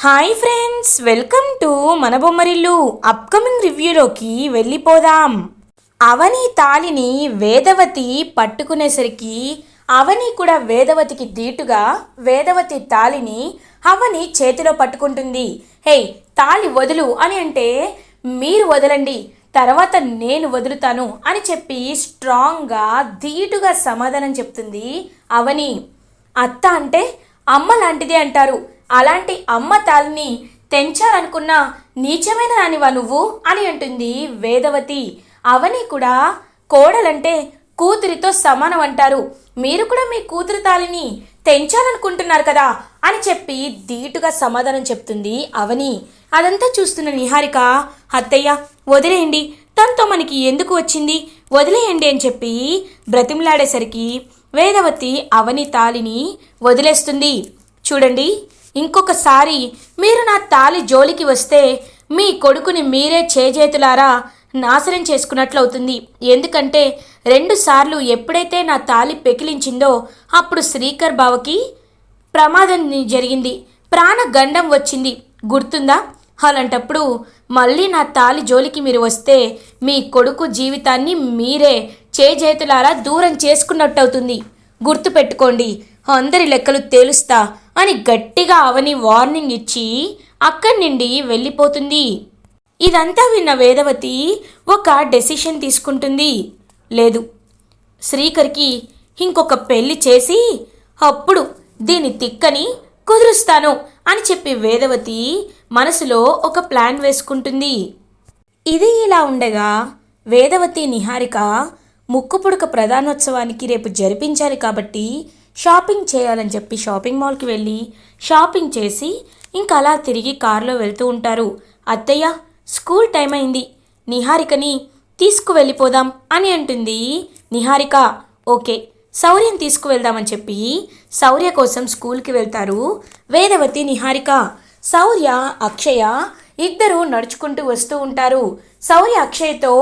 Hi friends, welcome to మన Bommarillu. Upcoming రివ్యూలోకి వెళ్ళిపోదాం. అవని తాలిని వేదవతి పట్టుకునేసరికి అవని కూడా వేదవతికి ధీటుగా వేదవతి తాలిని అవని చేతిలో పట్టుకుంటుంది. హే, తాలి వదులు అని అంటే మీరు వదలండి, తర్వాత నేను వదులుతాను అని చెప్పి స్ట్రాంగ్గా ధీటుగా సమాధానం చెప్తుంది అవని. అత్త అంటే అమ్మ లాంటిది అంటారు. అలాంటి అమ్మ తాలిని తెంచాలనుకున్న నీచమైన దానివా నువ్వు అని అంటుంది వేదవతి. అవని కూడా కోడలంటే కూతురితో సమానం అంటారు. మీరు కూడా మీ కూతురు తాలిని తెంచాలనుకుంటున్నారు కదా అని చెప్పి ధీటుగా సమాధానం చెప్తుంది అవని. అదంతా చూస్తున్న నిహారిక, అత్తయ్య వదిలేయండి, తనతో మనకి ఎందుకు వచ్చింది, వదిలేయండి అని చెప్పి బ్రతిమలాడేసరికి వేదవతి అవని తాలిని వదిలేస్తుంది. చూడండి, ఇంకొకసారి మీరు నా తాలి జోలికి వస్తే మీ కొడుకుని మీరే చేజేతులారా నాశనం చేసుకున్నట్లవుతుంది. ఎందుకంటే 2 సార్లు ఎప్పుడైతే నా తాలి పెకిలించిందో అప్పుడు శ్రీకర్ బావకి ప్రమాదం జరిగింది, ప్రాణగండం వచ్చింది, గుర్తుందా? అలాంటప్పుడు మళ్ళీ నా తాలి జోలికి మీరు వస్తే మీ కొడుకు జీవితాన్ని మీరే చేజేతులారా దూరం చేసుకున్నట్టవుతుంది. గుర్తుపెట్టుకోండి, అందరి లెక్కలు తేలుస్తా అని గట్టిగా అవని వార్నింగ్ ఇచ్చి అక్కడి నుండి వెళ్ళిపోతుంది. ఇదంతా విన్న వేదవతి ఒక డెసిషన్ తీసుకుంటుంది. లేదు, శ్రీకర్కి ఇంకొక పెళ్లి చేసి అప్పుడు దీని తిక్కని కుదురుస్తాను అని చెప్పి వేదవతి మనసులో ఒక ప్లాన్ వేసుకుంటుంది. ఇది ఇలా ఉండగా వేదవతి నిహారిక ముక్కుపుడక ప్రధానోత్సవానికి రేపు జరిపించాలి కాబట్టి షాపింగ్ చేయాలని చెప్పి షాపింగ్ మాల్కి వెళ్ళి షాపింగ్ చేసి ఇంకా అలా తిరిగి కారులో వెళ్తూ ఉంటారు. అత్తయ్య, స్కూల్ టైం అయింది, నిహారికని తీసుకువెళ్ళిపోదాం అని అంటుంది నిహారిక. ఓకే, శౌర్యని తీసుకువెళ్దామని చెప్పి శౌర్య కోసం స్కూల్కి వెళ్తారు వేదవతి నిహారిక. శౌర్య అక్షయ ఇద్దరు నడుచుకుంటూ వస్తూ ఉంటారు. శౌర్య అక్షయ్తో,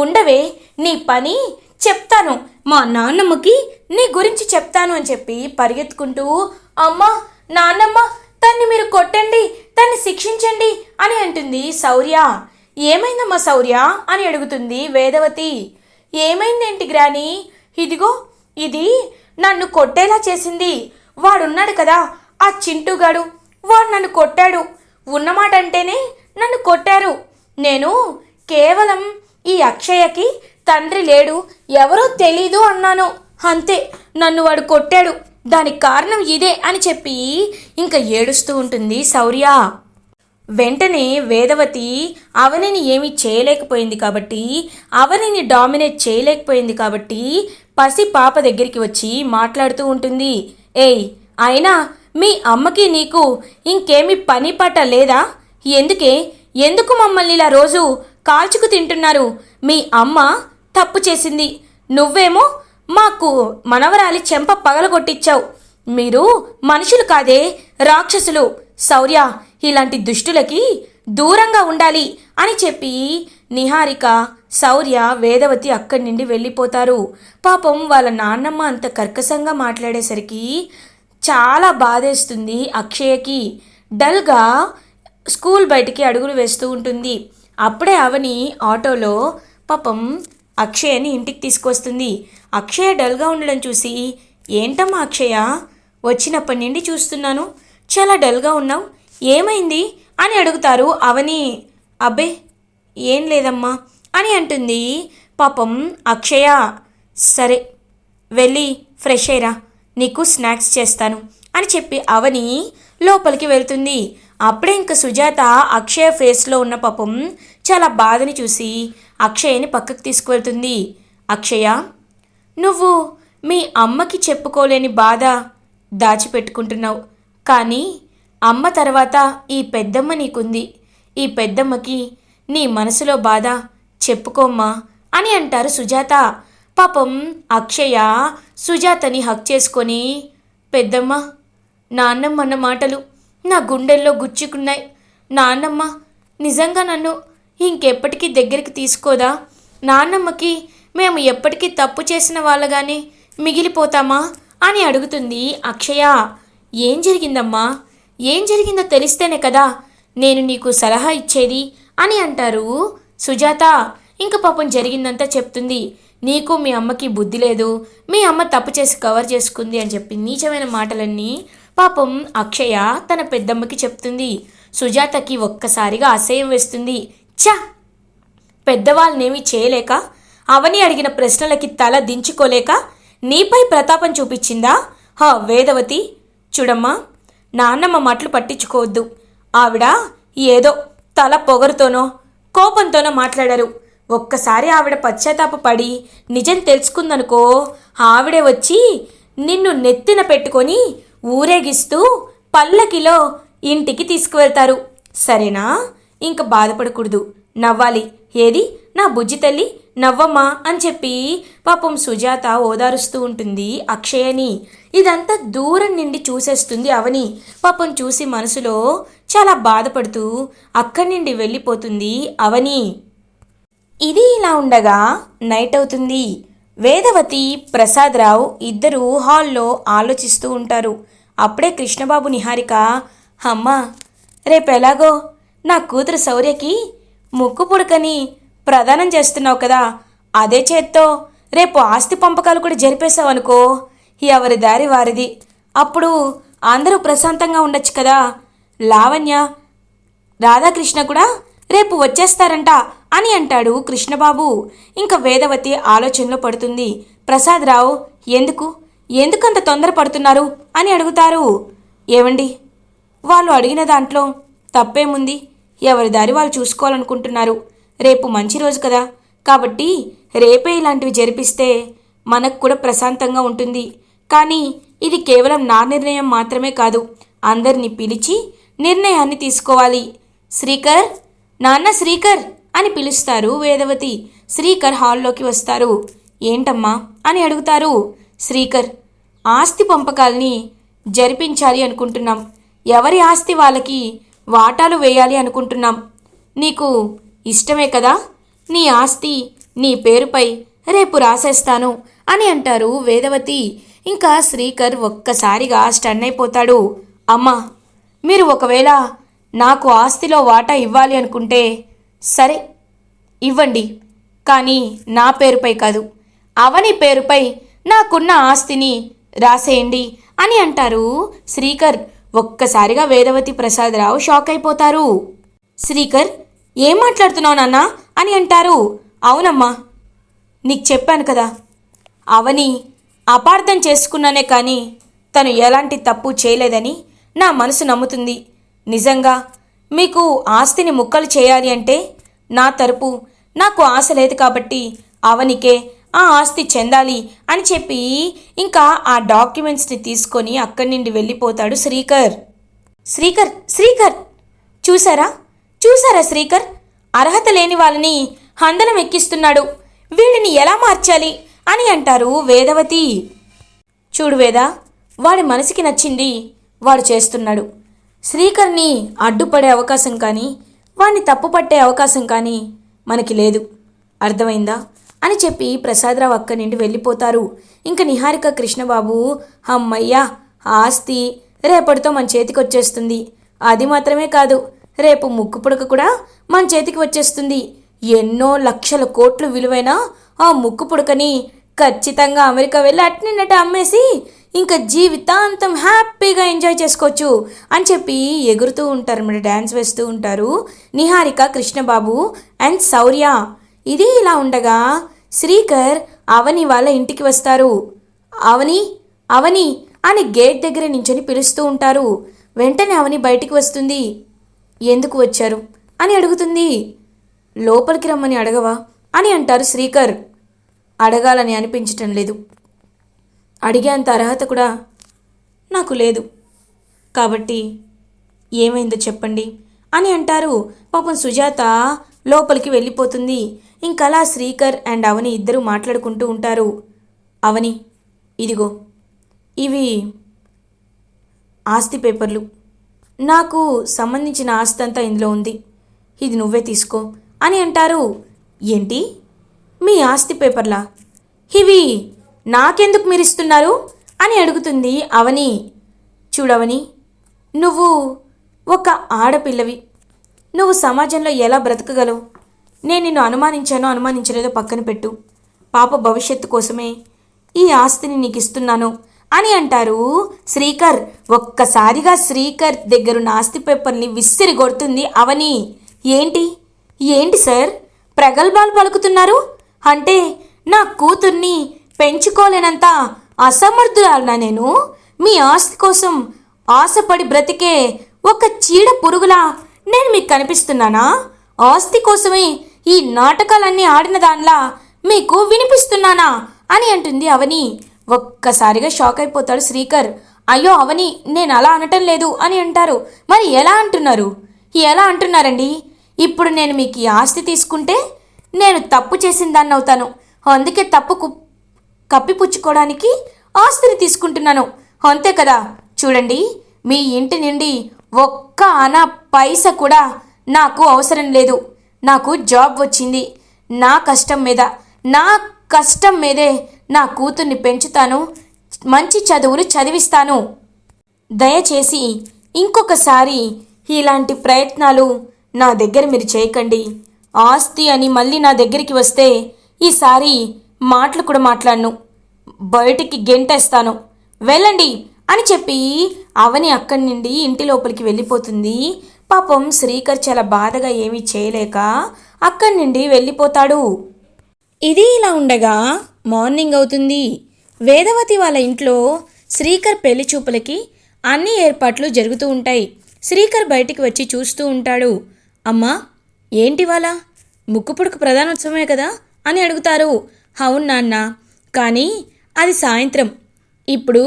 ఉండవే, నీ పని చెప్తాను, మా నాన్నమ్మకి నీ గురించి చెప్తాను అని చెప్పి పరిగెత్తుకుంటూ, అమ్మా, నాన్నమ్మ, తన్ని మీరు కొట్టండి, తన్ని శిక్షించండి అని అంటుంది శౌర్య. ఏమైందమ్మా శౌర్య అని అడుగుతుంది వేదవతి. ఏమైందేంటి గ్రాని, ఇదిగో ఇది నన్ను కొట్టేలా చేసింది. వాడున్నాడు కదా ఆ చింటూగాడు, వాడు నన్ను కొట్టాడు. ఉన్నమాట అంటేనే నన్ను కొట్టారు. నేను కేవలం ఈ అక్షయకి తండ్రి లేడు, ఎవరో తెలీదు అన్నాను, అంతే, నన్ను వాడు కొట్టాడు, దానికి కారణం ఇదే అని చెప్పి ఇంకా ఏడుస్తూ ఉంటుంది శౌర్య. వెంటనే వేదవతి అవనిని ఏమీ చేయలేకపోయింది కాబట్టి, అవనిని డామినేట్ చేయలేకపోయింది కాబట్టి పసి పాప దగ్గరికి వచ్చి మాట్లాడుతూ ఉంటుంది. ఏయ్, అయినా మీ అమ్మకి నీకు ఇంకేమీ పని పాట లేదా? ఎందుకు మమ్మల్ని ఇలా రోజు కాల్చుకు తింటున్నారు? మీ అమ్మ తప్పు చేసింది, నువ్వేమో మాకు మనవరాలి చెంప పగలగొట్టించావు. మీరు మనుషులు కాదే, రాక్షసులు. శౌర్య, ఇలాంటి దుష్టులకి దూరంగా ఉండాలి అని చెప్పి నిహారిక, శౌర్య, వేదవతి అక్కడి నుండి వెళ్ళిపోతారు. పాపం వాళ్ళ నాన్నమ్మ అంత కర్కశంగా మాట్లాడేసరికి చాలా బాధేస్తుంది అక్షయకి. డల్గా స్కూల్ బయటికి అడుగులు వేస్తూ ఉంటుంది. అప్పుడే అవని ఆటోలో పాపం అక్షయని ఇంటికి తీసుకొస్తుంది. అక్షయ డల్గా ఉండడం చూసి, ఏంటమ్మా అక్షయ, వచ్చినప్పటి నుండి చూస్తున్నాను చాలా డల్గా ఉన్నావు, ఏమైంది అని అడుగుతారు అవని. అబ్బే, ఏం లేదమ్మా అని అంటుంది పాపం అక్షయ. సరే, వెళ్ళి ఫ్రెష్ అయ్యరా, నీకు స్నాక్స్ చేస్తాను అని చెప్పి అవని లోపలికి వెళ్తుంది. అప్పుడే ఇంక సుజాత అక్షయ ఫేస్లో ఉన్న పాపం చాలా బాధని చూసి అక్షయని పక్కకు తీసుకువెళ్తుంది. అక్షయ, నువ్వు మీ అమ్మకి చెప్పుకోలేని బాధ దాచిపెట్టుకుంటున్నావు, కానీ అమ్మ తర్వాత ఈ పెద్దమ్మ నీకుంది. ఈ పెద్దమ్మకి నీ మనసులో బాధ చెప్పుకోమ్మా అని అంటారు సుజాత. పాపం అక్షయ సుజాతని హక్ చేసుకొని, పెద్దమ్మ, నాన్నమ్మ అన్న మాటలు నా గుండెల్లో గుచ్చుకున్నాయి. నాన్నమ్మ నిజంగా నన్ను ఇంకెప్పటికీ దగ్గరికి తీసుకోదా? నాన్నమ్మకి మేము ఎప్పటికీ తప్పు చేసిన వాళ్ళగానే మిగిలిపోతామా అని అడుగుతుంది అక్షయ. ఏం జరిగిందమ్మా, ఏం జరిగిందో తెలిస్తేనే కదా నేను నీకు సలహా ఇచ్చేది అని అంటారు సుజాత. ఇంక పాపం జరిగిందంతా చెప్తుంది. నీకు మీ అమ్మకి బుద్ధి లేదు, మీ అమ్మ తప్పు చేసి కవర్ చేసుకుంది అని చెప్పి నీచమైన మాటలన్నీ పాపం అక్షయ తన పెద్దమ్మకి చెప్తుంది. సుజాతకి ఒక్కసారిగా అసహ్యం వేస్తుంది. ఛ, పెద్దవాళ్ళనేమీ చేయలేక, అవని అడిగిన ప్రశ్నలకి తల దించుకోలేక నీపై ప్రతాపం చూపించిందా? వేదవతి, చూడమ్మా, నాన్నమ్మ మాటలు పట్టించుకోవద్దు. ఆవిడ ఏదో తల పొగరుతోనో కోపంతోనో మాట్లాడారు. ఒక్కసారి ఆవిడ పశ్చాత్తాపపడి నిజం తెలుసుకుందనుకో, ఆవిడే వచ్చి నిన్ను నెత్తిన పెట్టుకొని ఊరేగిస్తూ పల్లకిలో ఇంటికి తీసుకువెళ్తారు. సరేనా? ఇంక బాధపడకూడదు, నవ్వాలి. ఏది నా బుజ్జి తల్లి, నవ్వమ్మా అని చెప్పి పాపం సుజాత ఓదారుస్తూ ఉంటుంది అక్షయని. ఇదంతా దూరం నుండి చూసేస్తుంది అవని. పాపం చూసి మనసులో చాలా బాధపడుతూ అక్కడి నుండి వెళ్ళిపోతుంది అవని. ఇది ఇలా ఉండగా నైట్ అవుతుంది. వేదవతి, ప్రసాదరావు ఇద్దరూ హాల్లో ఆలోచిస్తూ ఉంటారు. అప్పుడే కృష్ణబాబు నిహారిక, అమ్మా, రేపెలాగో నా కూతురు శౌర్యకి ముక్కు పుడకని ప్రదానం చేస్తున్నావు కదా, అదే చేత్తో రేపు ఆస్తి పంపకాలు కూడా జరిపేశావనుకో, ఎవరి దారి వారిది. అప్పుడు అందరూ ప్రశాంతంగా ఉండొచ్చు కదా. లావణ్య, రాధాకృష్ణ కూడా రేపు వచ్చేస్తారంట అని అంటాడు కృష్ణబాబు. ఇంకా వేదవతి ఆలోచనలో పడుతుంది. ప్రసాదరావు, ఎందుకంత తొందర పడుతున్నారు అని అడుగుతారు. ఏవండి, వాళ్ళు అడిగిన దాంట్లో తప్పేముంది? ఎవరి దారి వాళ్ళు చూసుకోవాలనుకుంటున్నారు. రేపు మంచి రోజు కదా, కాబట్టి రేపే ఇలాంటివి జరిపిస్తే మనకు కూడా ప్రశాంతంగా ఉంటుంది. కానీ ఇది కేవలం నా నిర్ణయం మాత్రమే కాదు, అందరినీ పిలిచి నిర్ణయాన్ని తీసుకోవాలి. శ్రీకర్, నాన్న శ్రీకర్ అని పిలుస్తారు వేదవతి. శ్రీకర్ హాల్లోకి వస్తారు. ఏంటమ్మా అని అడుగుతారు. శ్రీకర్, ఆస్తి పంపకాల్ని జరిపించాలి అనుకుంటున్నాం. ఎవరి ఆస్తి వాళ్ళకి వాటాలు వేయాలి అనుకుంటున్నాం. నీకు ఇష్టమే కదా? నీ ఆస్తి నీ పేరుపై రేపు రాసేస్తాను అని అంటారు వేదవతి. ఇంకా శ్రీకర్ ఒక్కసారిగా స్టన్ అయిపోతాడు. అమ్మా, మీరు ఒకవేళ నాకు ఆస్తిలో వాటా ఇవ్వాలి అనుకుంటే సరే ఇవ్వండి, కానీ నా పేరుపై కాదు, అవని పేరుపై నాకున్న ఆస్తిని రాసేయండి అని అంటారు శ్రీకర్. ఒక్కసారిగా వేదవతి, ప్రసాదరావు షాక్ అయిపోతారు. శ్రీకర్, ఏం మాట్లాడుతున్నావు నాన్న అని అంటారు. అవునమ్మా, నీకు చెప్పాను కదా, అవని అపార్థం చేసుకున్నానే కానీ తను ఎలాంటి తప్పు చేయలేదని నా మనసు నమ్ముతుంది. నిజంగా మీకు ఆస్తిని ముక్కలు చేయాలి అంటే నా తరపు నాకు ఆశ లేదు కాబట్టి అవనికే ఆ ఆస్తి చెందాలి అని చెప్పి ఇంకా ఆ డాక్యుమెంట్స్ని తీసుకొని అక్కడి నుండి వెళ్ళిపోతాడు శ్రీకర్. శ్రీకర్ శ్రీకర్ చూసారా శ్రీకర్, అర్హత లేని వాళ్ళని హందనం ఎక్కిస్తున్నాడు. వీళ్ళని ఎలా మార్చాలి అని అంటారు వేదవతి. చూడు వేద, వాడి మనసుకి నచ్చింది వాడు చేస్తున్నాడు. శ్రీకర్ని అడ్డుపడే అవకాశం కానీ వాడిని తప్పుపట్టే అవకాశం కానీ మనకి లేదు, అర్థమైందా అని చెప్పి ప్రసాదరావు అక్కడి నుండి వెళ్ళిపోతారు. ఇంకా నిహారిక, కృష్ణబాబు, అమ్మయ్యా, ఆస్తి రేపటితో మన చేతికి వచ్చేస్తుంది. అది మాత్రమే కాదు, రేపు ముక్కు పుడక కూడా మన చేతికి వచ్చేస్తుంది. ఎన్నో లక్షల కోట్లు విలువైన ఆ ముక్కు పుడకని ఖచ్చితంగా అమెరికా వెళ్ళి అట్నిన్నట్టు అమ్మేసి ఇంకా జీవితాంతం హ్యాపీగా ఎంజాయ్ చేసుకోవచ్చు అని చెప్పి ఎగురుతూ ఉంటారు, మరి డ్యాన్స్ వేస్తూ ఉంటారు నిహారిక, కృష్ణబాబు అండ్ శౌర్య. ఇది ఇలా ఉండగా శ్రీకర్ అవని వాళ్ళ ఇంటికి వస్తారు. అవని అవని అని గేట్ దగ్గర నించొని పిలుస్తూ ఉంటారు. వెంటనే అవని బయటికి వస్తుంది. ఎందుకు వచ్చారు అని అడుగుతుంది. లోపలికి రమ్మని అడగవా అని అంటారు శ్రీకర్. అడగాలని అనిపించటం లేదు, అడిగేంత అర్హత కూడా నాకు లేదు, కాబట్టి ఏమైందో చెప్పండి అని అంటారు. పాపం సుజాత లోపలికి వెళ్ళిపోతుంది. ఇంకలా శ్రీకర్ అండ్ అవని ఇద్దరు మాట్లాడుకుంటూ ఉంటారు. అవని, ఇదిగో ఇవి ఆస్తి పేపర్లు, నాకు సంబంధించిన ఆస్తి అంతా ఇందులో ఉంది, ఇది నువ్వే తీసుకో అని అంటారు. ఏంటి, మీ ఆస్తి పేపర్లా? ఇవి నాకెందుకు మీరిస్తున్నారు అని అడుగుతుంది అవని. చూడవని, నువ్వు ఒక ఆడపిల్లవి. నువ్వు సమాజంలో ఎలా బ్రతకగలవు? నేను నిన్ను అనుమానించలేదో పక్కన పెట్టు. పాప భవిష్యత్తు కోసమే ఈ ఆస్తిని నీకు ఇస్తున్నాను అని అంటారు శ్రీకర్. ఒక్కసారిగా శ్రీకర్ దగ్గరున్న ఆస్తి పేపర్ని విసిరి కొడుతుంది అవని. ఏంటి ఏంటి సార్ ప్రగల్భాలు పలుకుతున్నారు? అంటే నా కూతుర్ని పెంచుకోలేనంత అసమర్థురాలనా నేను? మీ ఆస్తి కోసం ఆశపడి బ్రతికే ఒక చీడ పురుగులా నేను మీకు కనిపిస్తున్నానా? ఆస్తి కోసమే ఈ నాటకాలన్నీ ఆడిన దానిలా మీకు వినిపిస్తున్నానా అని అంటుంది అవని. ఒక్కసారిగా షాక్ అయిపోతాడు శ్రీకర్. అయ్యో అవని, నేను అలా అనటం లేదు అని అంటారు. మరి ఎలా అంటున్నారు? ఎలా అంటున్నారండి? ఇప్పుడు నేను మీకు ఈ ఆస్తి తీసుకుంటే నేను తప్పు చేసిన దాన్ని అవుతాను. అందుకే తప్పుకు కప్పిపుచ్చుకోవడానికి ఆస్తిని తీసుకుంటున్నాను, అంతే కదా? చూడండి, మీ ఇంటి నుండి ఒక్క అనా పైసా కూడా నాకు అవసరం లేదు. నాకు జాబ్ వచ్చింది. నా కష్టం మీదే నా కూతుర్ని పెంచుతాను, మంచి చదువులు చదివిస్తాను. దయచేసి ఇంకొకసారి ఇలాంటి ప్రయత్నాలు నా దగ్గర మీరు చేయకండి. ఆస్తి అని మళ్ళీ నా దగ్గరికి వస్తే ఈసారి మాటలు కూడా మాట్లాడను, బయటికి గెంటేస్తాను, వెళ్ళండి అని చెప్పి అవని అక్కడి నుండి ఇంటి లోపలికి వెళ్ళిపోతుంది. పాపం శ్రీకర్ చాలా బాధగా ఏమీ చేయలేక అక్కడి నుండి వెళ్ళిపోతాడు. ఇది ఇలా ఉండగా మార్నింగ్ అవుతుంది. వేదవతి వాళ్ళ ఇంట్లో శ్రీకర్ పెళ్లి చూపులకి అన్ని ఏర్పాట్లు జరుగుతూ ఉంటాయి. శ్రీకర్ బయటికి వచ్చి చూస్తూ ఉంటాడు. అమ్మా, ఏంటి వాళ్ళ ముక్కుపుడుకు ప్రధానోత్సవమే కదా అని అడుగుతారు. అవును నాన్న, కానీ అది సాయంత్రం, ఇప్పుడు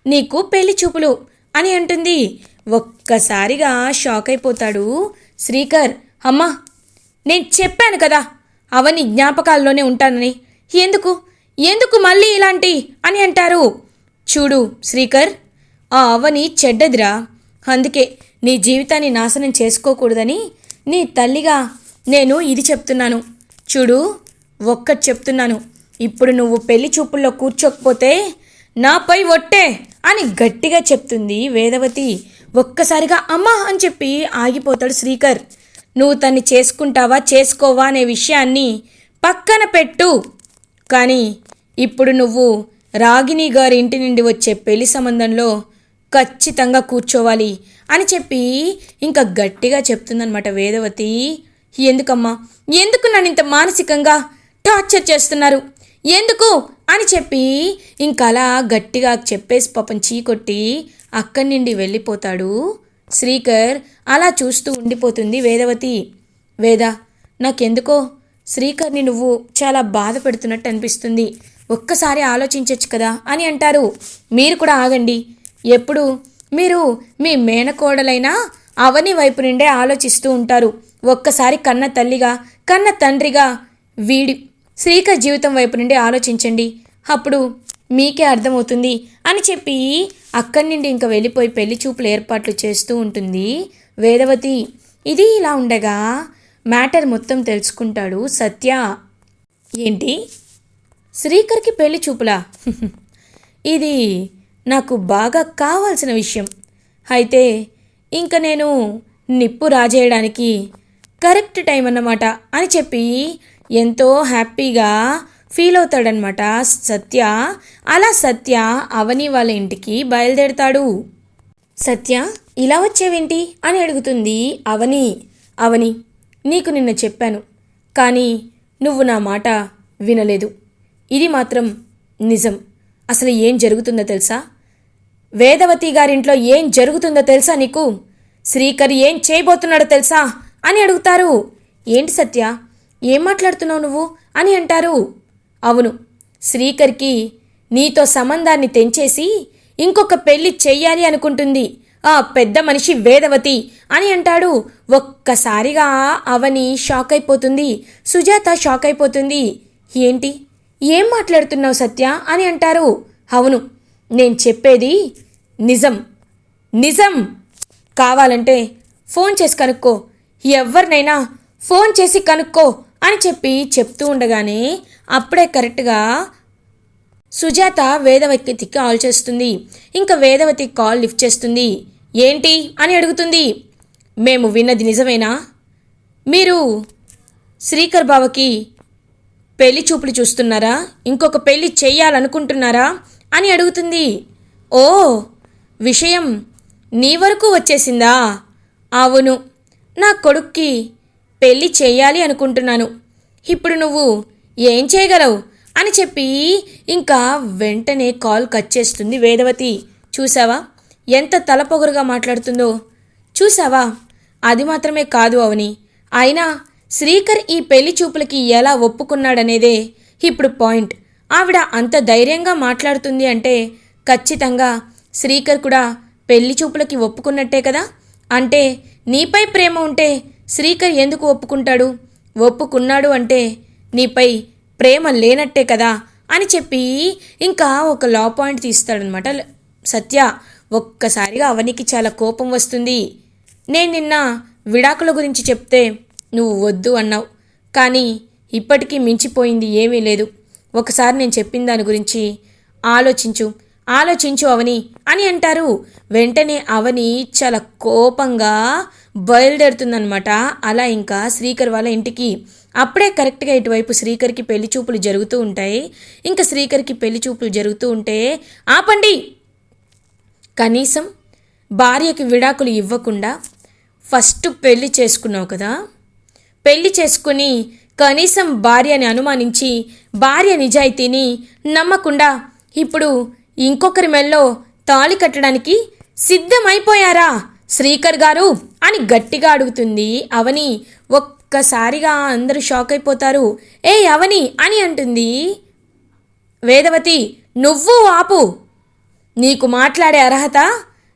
నీకు పెళ్లి చూపులు అని అంటుంది. ఒక్కసారిగా షాక్ అయిపోతాడు శ్రీకర్. అమ్మా, నేను చెప్పాను కదా అవని జ్ఞాపకాల్లోనే ఉంటానని, ఎందుకు మళ్ళీ ఇలాంటి అని అంటారు. చూడు శ్రీకర్, ఆ అవని చెడ్డదిరా. అందుకే నీ జీవితాన్ని నాశనం చేసుకోకూడదని నీ తల్లిగా నేను ఇది చెప్తున్నాను. చూడు, ఒక్కటి చెప్తున్నాను, ఇప్పుడు నువ్వు పెళ్లి చూపుల్లో కూర్చోకపోతే నాపై ఒట్టే అని గట్టిగా చెప్తుంది వేదవతి. ఒక్కసారిగా అమ్మా అని చెప్పి ఆగిపోతాడు శ్రీకర్. నువ్వు తన్ని చేసుకుంటావా చేసుకోవా అనే విషయాన్ని పక్కన పెట్టు, కానీ ఇప్పుడు నువ్వు రాగిణి గారి ఇంటి నుండి వచ్చే పెళ్లి సంబంధంలో ఖచ్చితంగా కూర్చోవాలి అని చెప్పి ఇంకా గట్టిగా చెప్తుందనమాట వేదవతి. ఎందుకమ్మా, ఎందుకు నన్ను ఇంత మానసికంగా టార్చర్ చేస్తున్నారు, ఎందుకు అని చెప్పి ఇంకా అలా గట్టిగా చెప్పేసి పాపం చీకొట్టి అక్కడి నుండి వెళ్ళిపోతాడు శ్రీకర్. అలా చూస్తూ ఉండిపోతుంది వేదవతి. వేద, నాకెందుకో శ్రీకర్ని నువ్వు చాలా బాధ పెడుతున్నట్టు అనిపిస్తుంది, ఒక్కసారి ఆలోచించవచ్చు కదా అని అంటారు. మీరు కూడా ఆగండి, ఎప్పుడు మీరు మీ మేనకోడలైనా అవని వైపు నుండే ఆలోచిస్తూ ఉంటారు. ఒక్కసారి కన్న తల్లిగా కన్న తండ్రిగా వీడి శ్రీకర్ జీవితం వైపు నుండి ఆలోచించండి, అప్పుడు మీకే అర్థమవుతుంది అని చెప్పి అక్కడి నుండి ఇంకా వెళ్ళిపోయి పెళ్లి చూపుల ఏర్పాట్లు చేస్తూ ఉంటుంది వేదవతి. ఇది ఇలా ఉండగా మ్యాటర్ మొత్తం తెలుసుకుంటాడు సత్య. ఏంటి, శ్రీకర్కి పెళ్లి చూపులా? ఇది నాకు బాగా కావాల్సిన విషయం. అయితే ఇంకా నేను నిప్పు రాజేయడానికి కరెక్ట్ టైం అన్నమాట అని చెప్పి ఎంతో హ్యాపీగా ఫీల్ అవుతాడనమాట సత్య. అలా సత్య అవని వాళ్ళ ఇంటికి బయలుదేరుతాడు. సత్య, ఇలా వచ్చేవేంటి అని అడుగుతుంది అవని. అవని, నీకు నిన్న చెప్పాను, కానీ నువ్వు నా మాట వినలేదు. ఇది మాత్రం నిజం. అసలు ఏం జరుగుతుందో తెలుసా? వేదవతి గారింట్లో ఏం జరుగుతుందో తెలుసా నీకు? శ్రీకర్ ఏం చేయబోతున్నాడో తెలుసా అని అడుగుతారు. ఏంటి సత్య, ఏం మాట్లాడుతున్నావు నువ్వు అని అంటారు. అవును, శ్రీకర్కి నీతో సంబంధాన్ని తెంచేసి ఇంకొక పెళ్లి చెయ్యాలి అనుకుంటుంది ఆ పెద్ద మనిషి వేదవతి అని అంటాడు. ఒక్కసారిగా అవని షాక్ అయిపోతుంది, సుజాత షాక్ అయిపోతుంది. ఏంటి, ఏం మాట్లాడుతున్నావు సత్య అని అంటారు. అవును, నేను చెప్పేది నిజం. కావాలంటే ఫోన్ చేసి కనుక్కో, ఎవరినైనా ఫోన్ చేసి కనుక్కో అని చెప్పి చెప్తూ ఉండగానే అప్పుడే కరెక్ట్గా సుజాత వేదవతికి కాల్ చేస్తుంది. ఇంకా వేదవతి కాల్ లిఫ్ట్ చేస్తుంది. ఏంటి అని అడుగుతుంది. మేము విన్నది నిజమేనా? మీరు శ్రీకర్ బావకి పెళ్లి చూపులు చూస్తున్నారా? ఇంకొక పెళ్లి చెయ్యాలనుకుంటున్నారా అని అడుగుతుంది. ఓ, విషయం నీ వరకు వచ్చేసిందా? అవును, నా కొడుక్కి పెళ్ళి చెయ్యాలి అనుకుంటున్నాను. ఇప్పుడు నువ్వు ఏం చేయగలవు అని చెప్పి ఇంకా వెంటనే కాల్ కట్ చేస్తుంది వేదవతి. చూసావా ఎంత తలపొగరుగా మాట్లాడుతుందో? చూసావా? అది మాత్రమే కాదు అవని, అయినా శ్రీకర్ ఈ పెళ్లి చూపులకి ఎలా ఒప్పుకున్నాడనేదే ఇప్పుడు పాయింట్. ఆవిడ అంత ధైర్యంగా మాట్లాడుతుంది అంటే ఖచ్చితంగా శ్రీకర్ కూడా పెళ్లి చూపులకి ఒప్పుకున్నట్టే కదా. అంటే నీపై ప్రేమ ఉంటే శ్రీకర్ ఎందుకు ఒప్పుకుంటాడు? ఒప్పుకున్నాడు అంటే నీపై ప్రేమ లేనట్టే కదా అని చెప్పి ఇంకా ఒక లా పాయింట్ తీస్తాడనమాట సత్య. ఒక్కసారిగా అవనికి చాలా కోపం వస్తుంది. నేను నిన్న విడాకుల గురించి చెప్తే నువ్వు వద్దు అన్నావు, కానీ ఇప్పటికీ మించిపోయింది ఏమీ లేదు. ఒకసారి నేను చెప్పిన దాని గురించి ఆలోచించు అవని అని అంటారు. వెంటనే అవని చాలా కోపంగా బయలుదేరుతుందనమాట. అలా ఇంకా శ్రీకర్ వాళ్ళ ఇంటికి. అప్పుడే కరెక్ట్గా ఇటువైపు శ్రీకర్కి పెళ్లి చూపులు జరుగుతూ ఉంటాయి. ఇంకా శ్రీకర్కి పెళ్లి చూపులు జరుగుతూ ఉంటే, ఆపండి, కనీసం భార్యకి విడాకులు ఇవ్వకుండా ఫస్ట్ పెళ్లి చేసుకున్నావు కదా, పెళ్లి చేసుకుని కనీసం భార్యని అనుమానించి భార్య నిజాయితీని నమ్మకుండా ఇప్పుడు ఇంకొకరి మెల్లో తాళి కట్టడానికి సిద్ధమైపోయారా శ్రీకర్ గారు అని గట్టిగా అడుగుతుంది అవని. ఒక్కసారిగా అందరూ షాక్ అయిపోతారు. ఏ అవని అని అంటుంది వేదవతి. నువ్వు ఆపు, నీకు మాట్లాడే అర్హత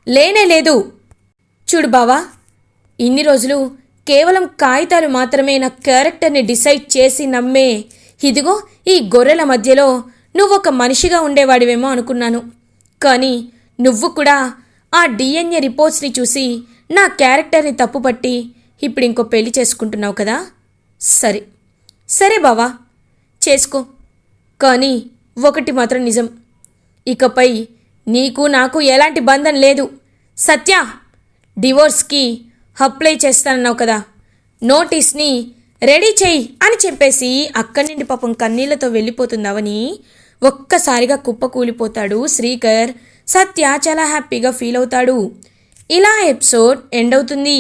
లేనే లేదు. చూడు బావా, ఇన్ని రోజులు కేవలం కాగితాలు మాత్రమే నా క్యారెక్టర్ని డిసైడ్ చేసి నమ్మే ఇదిగో ఈ గొర్రెల మధ్యలో నువ్వొక మనిషిగా ఉండేవాడివేమో అనుకున్నాను. కానీ నువ్వు కూడా ఆ డిఎన్ఏ రిపోర్ట్స్ని చూసి నా క్యారెక్టర్ని తప్పుపట్టి ఇప్పుడు ఇంకో పెళ్లి చేసుకుంటున్నావు కదా. సరే బావా, చేసుకో. కానీ ఒకటి మాత్రం నిజం, ఇకపై నీకు నాకు ఎలాంటి బంధం లేదు. సత్య, డివోర్స్కి అప్లై చేస్తానన్నావు కదా, నోటీస్ని రెడీ చెయ్యి అని చెప్పేసి అక్కడి నుండి పాపం కన్నీళ్లతో వెళ్ళిపోతుందవని. ఒక్కసారిగా కుప్పకూలిపోతాడు శ్రీకర్. సత్య చాలా హ్యాపీగా ఫీల్ అవుతాడు. ఇలా ఎపిసోడ్ ఎండ్ అవుతుంది.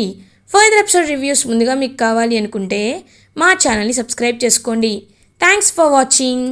ఫర్దర్ ఎపిసోడ్ రివ్యూస్ ముందుగా మీకు కావాలి అనుకుంటే మా ఛానల్ని సబ్స్క్రైబ్ చేసుకోండి. Thanks for watching.